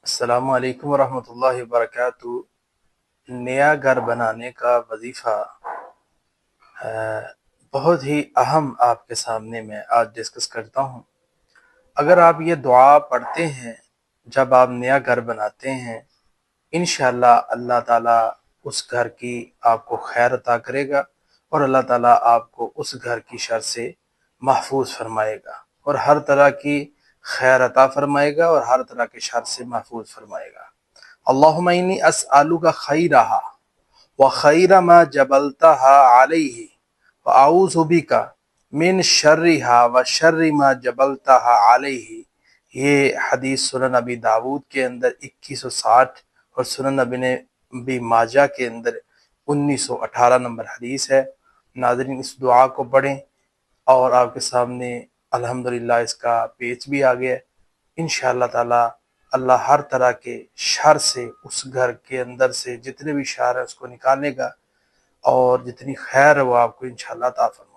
السلام علیکم ورحمۃ اللہ وبرکاتہ۔ نیا گھر بنانے کا وظیفہ بہت ہی اہم آپ کے سامنے میں آج ڈسکس کرتا ہوں۔ اگر آپ یہ دعا پڑھتے ہیں جب آپ نیا گھر بناتے ہیں، انشاءاللہ اللہ تعالیٰ اس گھر کی آپ کو خیر عطا کرے گا، اور اللہ تعالیٰ آپ کو اس گھر کی شر سے محفوظ فرمائے گا، اور ہر طرح کی خیر عطا فرمائے گا، اور ہر طرح کے شر سے محفوظ فرمائے گا۔ اللہم انی اسألک خیرہا وخیر ما جبلتہا علیہ وأعوذ بک من شرہا وشر ما جبلتہا علیہ۔ یہ حدیث سنن ابی داود کے اندر 2160 اور سنن ابی ماجہ کے اندر 1918 نمبر حدیث ہے۔ ناظرین، اس دعا کو پڑھیں، اور آپ کے سامنے الحمدللہ اس کا پیج بھی آ گیا ہے۔ انشاءاللہ تعالی اللہ ہر طرح کے شر سے اس گھر کے اندر سے جتنے بھی شر ہے اس کو نکالے گا، اور جتنی خیر ہے وہ آپ کو انشاءاللہ عطا فرمائے گا۔